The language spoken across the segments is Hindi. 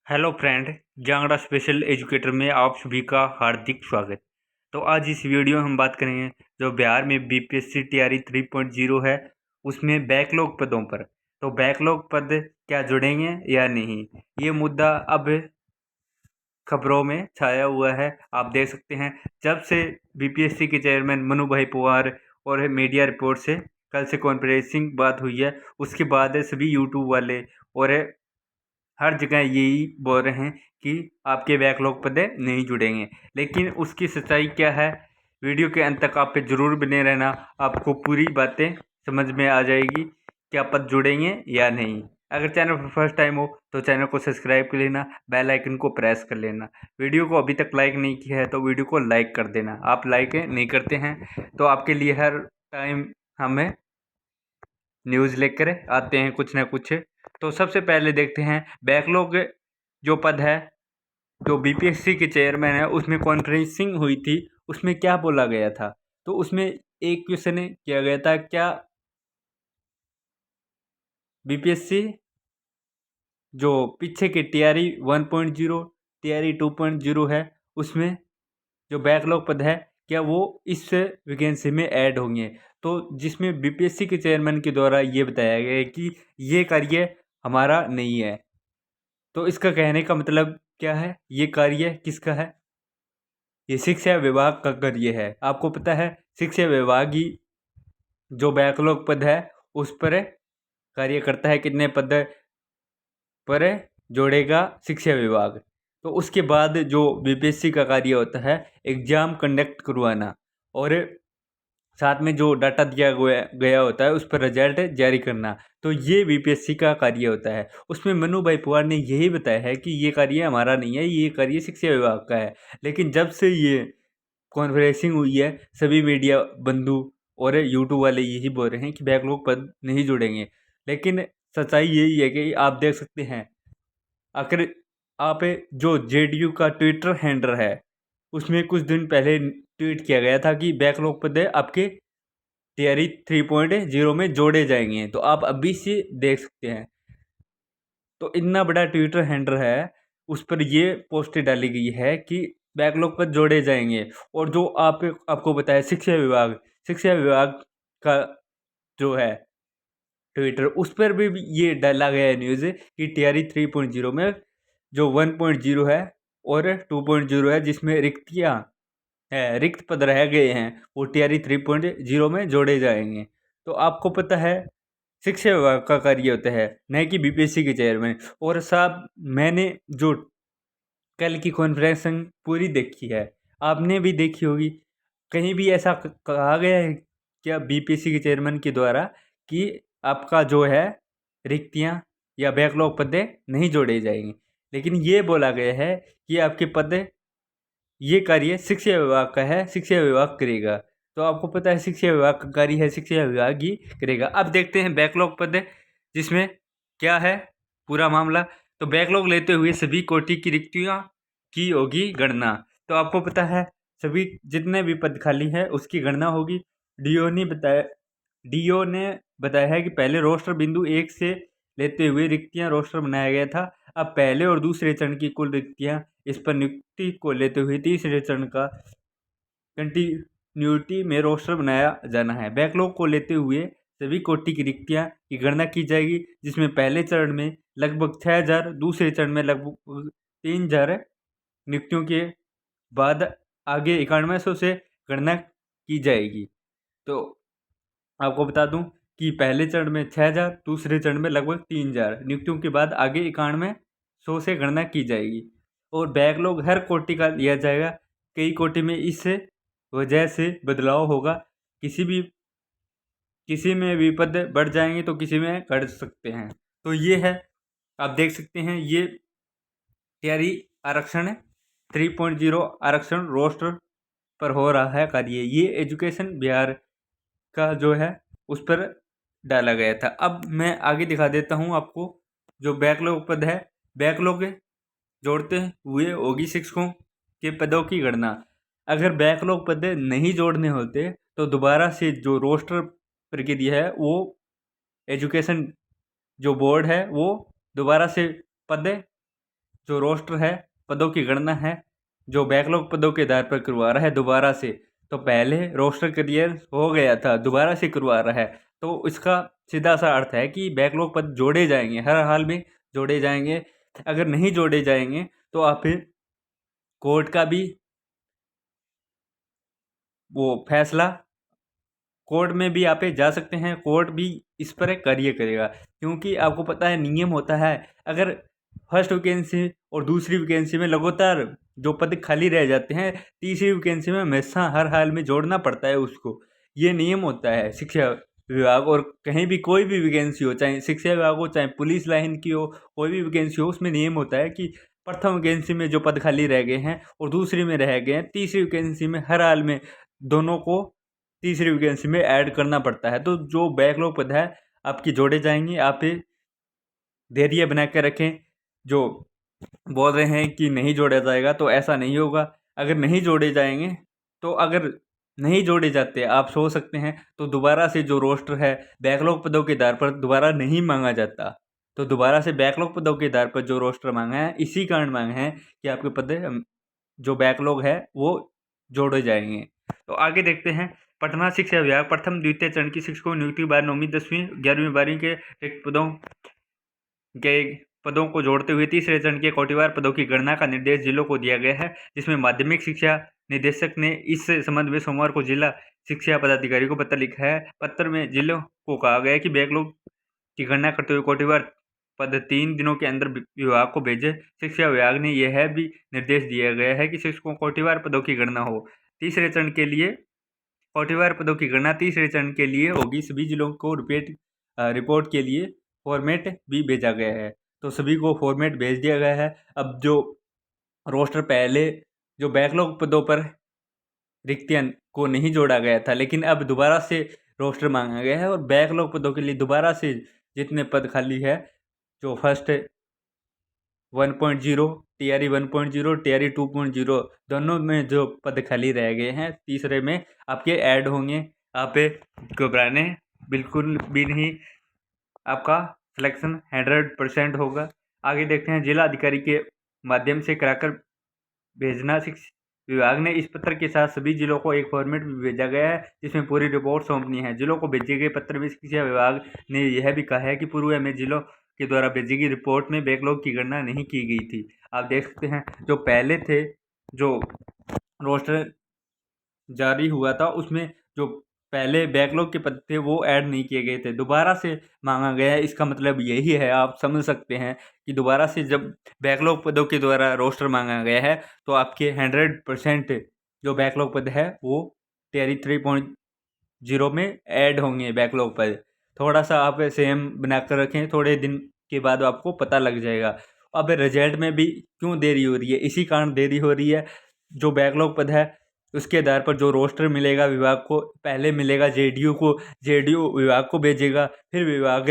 Hello friend, Jangra special educator में आप सभी का हार्दिक स्वागत। तो आज इस वीडियो में हम बात करेंगे जो बिहार में बीपीएससी तैयारी 3.0 है उसमें बैकलॉग पदों पर। तो बैकलॉग पद क्या जुड़ेंगे या नहीं, ये मुद्दा अब खबरों में छाया हुआ है। आप देख सकते हैं जब से बीपीएससी के चेयरमैन मनु भाई पवार और मीडिया रिपोर्ट से कल से कॉन्फ्रेंसिंग बात हुई है, उसके बाद सभी यूट्यूब वाले और हर जगह यही बोल रहे हैं कि आपके बैकलॉग पदे नहीं जुड़ेंगे। लेकिन उसकी सच्चाई क्या है, वीडियो के अंत तक आप पे ज़रूर बने रहना, आपको पूरी बातें समझ में आ जाएगी क्या पद जुड़ेंगे या नहीं। अगर चैनल पर फर्स्ट टाइम हो तो चैनल को सब्सक्राइब कर लेना, बेल आइकन को प्रेस कर लेना। वीडियो को अभी तक लाइक नहीं किया है तो वीडियो को लाइक कर देना। आप लाइक नहीं करते हैं तो आपके लिए हर टाइम हमें न्यूज़ लेकर आते हैं कुछ ना कुछ। तो सबसे पहले देखते हैं बैकलॉग जो पद है, जो बीपीएससी के चेयरमैन है, उसमें कॉन्फ्रेंसिंग हुई थी, उसमें क्या बोला गया था। तो उसमें एक क्वेश्चन किया गया था, क्या बीपीएससी जो पीछे के टीआरई 1.0 टीआरई 2.0 है उसमें जो बैकलॉग पद है क्या वो इस वैकेंसी में ऐड होंगे। तो जिसमें बीपीएससी के चेयरमैन के द्वारा ये बताया गया है कि ये कार्य हमारा नहीं है। तो इसका कहने का मतलब क्या है, ये कार्य किसका है, ये शिक्षा विभाग का कार्य है। आपको पता है शिक्षा विभाग ही जो बैकलॉग पद है उस पर कार्य करता है, कितने पद पर जोड़ेगा शिक्षा विभाग। तो उसके बाद जो बीपीएससी का कार्य होता है एग्जाम कंडक्ट करवाना, और साथ में जो डाटा दिया गया होता है उस पर रिजल्ट जारी करना। तो ये बीपीएससी का कार्य होता है। उसमें मनु भाई पवार ने यही बताया है कि ये कार्य हमारा नहीं है, ये कार्य शिक्षा विभाग का है। लेकिन जब से ये कॉन्फ्रेंसिंग हुई है सभी मीडिया बंधु और यूट्यूब वाले यही बोल रहे हैं कि बैकलॉग पद नहीं जुड़ेंगे। लेकिन सच्चाई यही है कि आप देख सकते हैं, आखिर आप जो जेडीयू का ट्विटर हैंडल है उसमें कुछ दिन पहले ट्वीट किया गया था कि बैकलॉग पद आपके तैयारी 3.0 में जोड़े जाएंगे। तो आप अभी से देख सकते हैं, तो इतना बड़ा ट्विटर हैंडल है उस पर ये पोस्ट डाली गई है कि बैकलॉग पर जोड़े जाएंगे। और जो आपको बताया शिक्षा विभाग का जो है ट्विटर, उस पर भी ये डाला गया है न्यूज़ कि टीआरई 3.0 में जो 1.0 है और 2.0 है जिसमें रिक्तियाँ है, रिक्त पद रह गए हैं, वो टीआरई 3.0 में जोड़े जाएंगे। तो आपको पता है शिक्षा विभाग का कार्य होता है, न कि बीपीएससी के चेयरमैन। और साहब मैंने जो कल की कॉन्फ्रेंस पूरी देखी है, आपने भी देखी होगी, कहीं भी ऐसा कहा गया है क्या बीपीएससी के चेयरमैन के द्वारा कि आपका जो है रिक्तियां या बैकलॉग पद नहीं जोड़े जाएंगे। लेकिन ये बोला गया है कि आपके पद, ये कार्य शिक्षा विभाग का है, शिक्षा विभाग करेगा। तो आपको पता है शिक्षा विभाग का कार्य है, शिक्षा विभाग ही करेगा। अब देखते हैं बैकलॉग पद जिसमें क्या है पूरा मामला। तो बैकलॉग लेते हुए सभी कोटि की रिक्तियां की होगी गणना। तो आपको पता है सभी जितने भी पद खाली हैं उसकी गणना होगी। डीओ ने बताया है कि पहले रोस्टर बिंदु 1 से लेते हुए रिक्तियां रोस्टर बनाया गया था। अब पहले और दूसरे चरण की कुल रिक्तियां इस पर नियुक्ति को लेते हुए तीसरे चरण का कंटिन्यूटी में रोस्टर बनाया जाना है। बैकलॉग को लेते हुए सभी कोटि की रिक्तियां की गणना की जाएगी, जिसमें पहले चरण में लगभग 6,000, दूसरे चरण में लगभग 3,000 नियुक्तियों के बाद आगे 9100 से गणना की जाएगी। तो आपको बता दूं कि पहले चरण में 6,000, दूसरे चरण में लगभग 3,000 नियुक्तियों के बाद आगे 9100 से गणना की जाएगी। और बैकलॉग हर कोटि का लिया जाएगा, कई कोटि में इस वजह से बदलाव होगा, किसी में भी पद बढ़ जाएंगे तो किसी में घट सकते हैं। तो ये है, आप देख सकते हैं ये तैयारी आरक्षण 3.0 आरक्षण रोस्टर पर हो रहा है कार्य। ये एजुकेशन बिहार का जो है उस पर डाला गया था। अब मैं आगे दिखा देता हूँ आपको जो बैकलॉग पद है। बैकलॉग जोड़ते हुए होगी शिक्षकों के पदों की गणना। अगर बैकलॉग पद नहीं जोड़ने होते तो दोबारा से जो रोस्टर प्रक्रिया है वो एजुकेशन जो बोर्ड है वो दोबारा से पद जो रोस्टर है, पदों की गणना है, जो बैकलॉग पदों के आधार पर करवा रहा है दोबारा से। तो पहले रोस्टर क्लियर हो गया था, दोबारा से करवा रहा है, तो इसका सीधा सा अर्थ है कि बैकलॉग पद जोड़े जाएंगे, हर हाल में जोड़े जाएंगे। अगर नहीं जोड़े जाएंगे तो आप फिर कोर्ट का भी वो फैसला, कोर्ट में भी आप जा सकते हैं, कोर्ट भी इस पर कार्य करेगा। क्योंकि आपको पता है नियम होता है, अगर फर्स्ट वैकेंसी और दूसरी वैकेंसी में लगातार जो पद खाली रह जाते हैं, तीसरी वैकेंसी में हमेशा हर हाल में जोड़ना पड़ता है उसको। ये नियम होता है शिक्षा विभाग, और कहीं भी कोई भी वैकेंसी हो, चाहे शिक्षा विभाग हो, चाहे पुलिस लाइन की हो, कोई भी वैकेंसी हो, उसमें नियम होता है कि प्रथम वैकेंसी में जो पद खाली रह गए हैं और दूसरी में रह गए हैं, तीसरी वैकेंसी में हर हाल में दोनों को तीसरी वैकेंसी में ऐड करना पड़ता है। तो जो बैकलॉग पद है आपकी जोड़े जाएंगे। आप धैर्य बना के रखें। जो बोल रहे हैं कि नहीं जोड़ा जाएगा, तो ऐसा नहीं होगा। अगर नहीं जोड़े जाएंगे, तो अगर नहीं जोड़े जाते, आप सोच सकते हैं, तो दोबारा से जो रोस्टर है बैकलॉग पदों के आधार पर दोबारा नहीं मांगा जाता। तो दोबारा से बैकलॉग पदों के आधार पर जो रोस्टर मांगा है, इसी कारण मांगा है कि आपके पद जो बैकलॉग है वो जोड़े जाएंगे। तो आगे देखते हैं। पटना शिक्षा विभाग प्रथम द्वितीय चरण की शिक्षकों नियुक्ति के बाद 9वीं 10वीं 11वीं 12वीं के रिक्त पदों को जोड़ते हुए तीसरे चरण के कोटिवार पदों की गणना का निर्देश जिलों को दिया गया है, जिसमें माध्यमिक शिक्षा निदेशक ने इस संबंध में सोमवार को जिला शिक्षा पदाधिकारी को पत्र लिखा है। पत्र में जिलों को कहा गया है कि बैकलॉग की गणना करते हुए कोटिवार पद 3 दिनों के अंदर विभाग को भेजे। शिक्षा विभाग ने यह भी निर्देश दिया गया है कि शिक्षकों कोटिवार पदों की गणना हो। तीसरे चरण के लिए कोटिवार पदों की गणना तीसरे चरण के लिए होगी। सभी जिलों को रिपोर्ट के लिए फॉर्मेट भी भेजा गया है। तो सभी को फॉर्मेट भेज दिया गया है। अब जो रोस्टर पहले जो बैकलॉग पदों पर रिक्तियां को नहीं जोड़ा गया था, लेकिन अब दोबारा से रोस्टर मांगा गया है और बैकलॉग पदों के लिए दोबारा से जितने पद खाली है, जो फर्स्ट 1.0 टीआरई 1.0 टीआरई 2.0 दोनों में जो पद खाली रह गए हैं, तीसरे में आपके ऐड होंगे। आप घबराने बिल्कुल भी नहीं, आपका सिलेक्शन 100% होगा। आगे देखते हैं। जिला अधिकारी के माध्यम से कराकर भेजना। शिक्षा विभाग ने इस पत्र के साथ सभी जिलों को एक फॉर्मेट भी भेजा गया है, जिसमें पूरी रिपोर्ट सौंपनी है। जिलों को भेजे गए पत्र में शिक्षा विभाग ने यह भी कहा है कि पूर्व में जिलों के द्वारा भेजी गई रिपोर्ट में बैकलॉग की गणना नहीं की गई थी। आप देख सकते हैं, जो पहले थे, जो रोस्टर जारी हुआ था, उसमें जो पहले बैकलॉग के पद थे वो ऐड नहीं किए गए थे, दोबारा से मांगा गया है। इसका मतलब यही है, आप समझ सकते हैं कि दोबारा से जब बैकलॉग पदों के द्वारा रोस्टर मांगा गया है, तो आपके 100% जो बैकलॉग पद है वो टीआरई 3.0 में ऐड होंगे बैकलॉग पद। थोड़ा सा आप सेम बनाकर रखें, थोड़े दिन के बाद आपको पता लग जाएगा। अब रिजल्ट में भी क्यों देरी हो रही है? इसी कारण देरी हो रही है। जो बैकलॉग पद है उसके आधार पर जो रोस्टर मिलेगा विभाग को, पहले मिलेगा जेडीयू को, जेडीयू विभाग को भेजेगा, फिर विभाग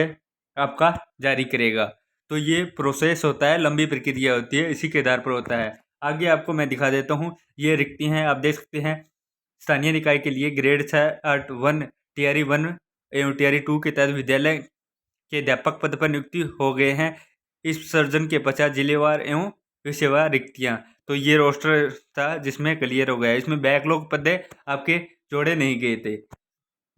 आपका जारी करेगा। तो ये प्रोसेस होता है, लंबी प्रक्रिया होती है, इसी के आधार पर होता है। आगे आपको मैं दिखा देता हूँ, ये रिक्ति हैं, आप देख सकते हैं। स्थानीय निकाय के लिए ग्रेड 6-8-1 टीआरई 1 एवं टीआरई 2 के तहत विद्यालय के अध्यापक पद पर नियुक्ति हो गए हैं। इस सर्जन के 50 जिलेवार एवं विषयवार रिक्तियाँ। तो ये रोस्टर था जिसमें क्लियर हो गया। इसमें बैकलॉग पद आपके जोड़े नहीं गए थे,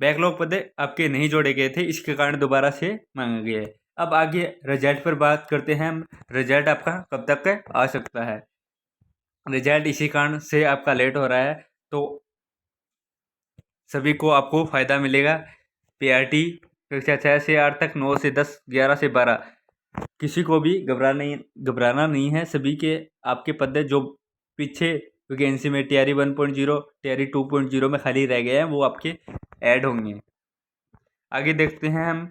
बैकलॉग पद आपके नहीं जोड़े गए थे, इसके कारण दोबारा से मांगा गया है। अब आगे रिजल्ट पर बात करते हैं हम। रिजल्ट आपका कब तक आ सकता है? रिजल्ट इसी कारण से आपका लेट हो रहा है, तो सभी को आपको फ़ायदा मिलेगा। पीआरटी कक्षा 6 से 8 तक, 9 से 10, 11 से 12, किसी को भी घबराना नहीं है। सभी के आपके पद जो पीछे वैकेंसी में टीआरई 1.0 टीआरई 2.0 में खाली रह गए हैं, वो आपके ऐड होंगे। आगे देखते हैं हम।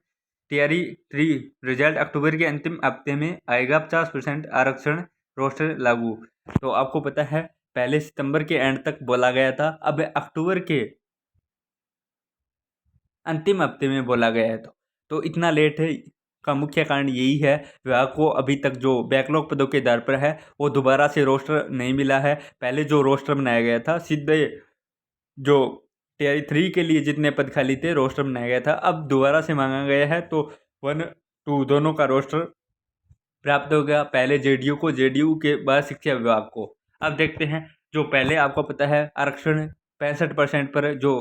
टीआरई 3 रिजल्ट अक्टूबर के अंतिम हफ्ते में आएगा। 50% आरक्षण रोस्टर लागू। तो आपको पता है पहले सितंबर के एंड तक बोला गया था, अब अक्टूबर के अंतिम हफ्ते में बोला गया है। तो इतना लेट है का मुख्य कारण यही है, विभाग को अभी तक जो बैकलॉग पदों के आधार पर है वो दोबारा से रोस्टर नहीं मिला है। पहले जो रोस्टर बनाया गया था, सीधे जो टीआरई 3 के लिए जितने पद खाली थे रोस्टर बनाया गया था, अब दोबारा से मांगा गया है, तो 1-2 दोनों का रोस्टर प्राप्त होगा पहले जेडीयू को, जेडीयू के बाद शिक्षा विभाग को। अब देखते हैं, जो पहले आपको पता है आरक्षण 65% पर जो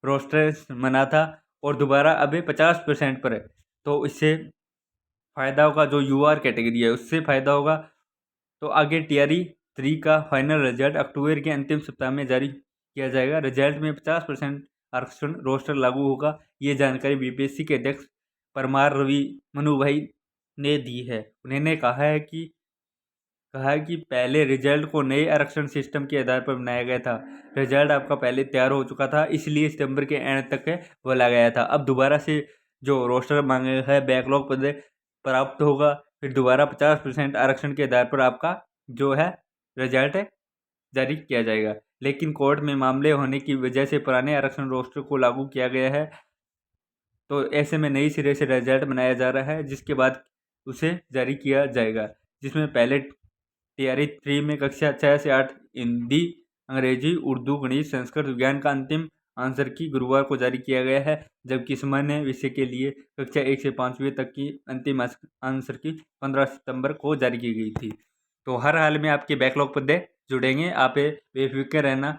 रोस्टर मना था और दोबारा अभी 50% पर है, तो इससे फ़ायदा होगा जो यूआर कैटेगरी है उससे फ़ायदा होगा। तो आगे टीआरई 3 का फाइनल रिजल्ट अक्टूबर के अंतिम सप्ताह में जारी किया जाएगा। रिजल्ट में 50% आरक्षण रोस्टर लागू होगा। ये जानकारी बीपीएससी के अध्यक्ष परमार रवि मनु भाई ने दी है। उन्होंने कहा है कि पहले रिजल्ट को नए आरक्षण सिस्टम के आधार पर बनाया गया था। रिजल्ट आपका पहले तैयार हो चुका था, इसलिए सितंबर के एंड तक बोला गया था। अब दोबारा से जो रोस्टर मांगे है बैकलॉग पद प्राप्त होगा, फिर दोबारा 50% आरक्षण के आधार पर आपका जो है रिजल्ट जारी किया जाएगा। लेकिन कोर्ट में मामले होने की वजह से पुराने आरक्षण रोस्टर को लागू किया गया है, तो ऐसे में नई सिरे से रिजल्ट बनाया जा रहा है, जिसके बाद उसे जारी किया जाएगा। जिसमें पहले टीआरई 3 में कक्षा 6 से 8 हिंदी, अंग्रेजी, उर्दू, गणित, संस्कृत, विज्ञान का अंतिम आंसर की गुरुवार को जारी किया गया है, जबकि सामान्य विषय के लिए कक्षा 1 से 5वीं तक की अंतिम आंसर की 15 सितंबर को जारी की गई थी। तो हर हाल में आपके बैकलॉग पद जुड़ेंगे, आप बेफिक्र रहना।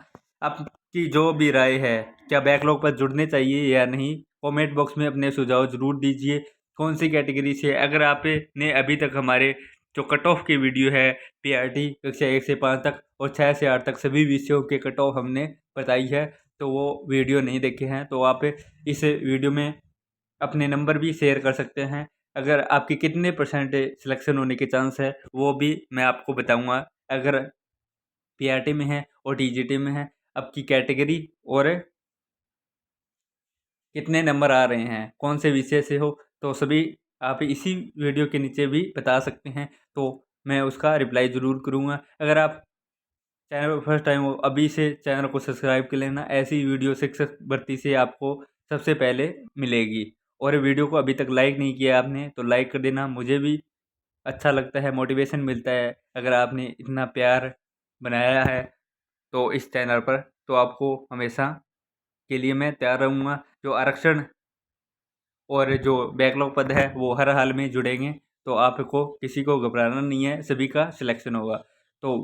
आपकी जो भी राय है, क्या बैकलॉग पद जुड़ने चाहिए या नहीं, कमेंट बॉक्स में अपने सुझाव जरूर दीजिए। कौन सी कैटेगरी से, अगर आपने अभी तक हमारे जो कट ऑफ की वीडियो है पीआरटी कक्षा 1 से 5 तक और 6 से 8 तक सभी विषयों के कट ऑफ हमने बताई है, तो वो वीडियो नहीं देखे हैं तो आप इस वीडियो में अपने नंबर भी शेयर कर सकते हैं। अगर आपके कितने % सिलेक्शन होने के चांस है वो भी मैं आपको बताऊंगा। अगर पीआरटी में है और टीजीटी में है, आपकी कैटेगरी और कितने नंबर आ रहे हैं, कौन से विषय से हो, तो सभी आप इसी वीडियो के नीचे भी बता सकते हैं, तो मैं उसका रिप्लाई ज़रूर करूँगा। अगर आप चैनल पर फर्स्ट टाइम हो, अभी से चैनल को सब्सक्राइब कर लेना। ऐसी वीडियो शिक्षक भर्ती से आपको सबसे पहले मिलेगी। और वीडियो को अभी तक लाइक नहीं किया आपने तो लाइक कर देना, मुझे भी अच्छा लगता है, मोटिवेशन मिलता है। अगर आपने इतना प्यार बनाया है तो इस चैनल पर, तो आपको हमेशा के लिए मैं तैयार रहूँगा। जो आरक्षण और जो बैकलॉग पद है वो हर हाल में जुड़ेंगे, तो आपको किसी को घबराना नहीं है, सभी का सिलेक्शन होगा। तो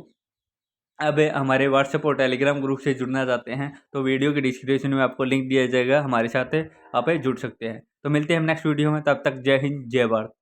अब हमारे व्हाट्सएप और टेलीग्राम ग्रुप से जुड़ना चाहते हैं तो वीडियो के डिस्क्रिप्शन में आपको लिंक दिया जाएगा, हमारे साथ आप जुड़ सकते हैं। तो मिलते हैं हम नेक्स्ट वीडियो में, तब तक जय हिंद जय भारत।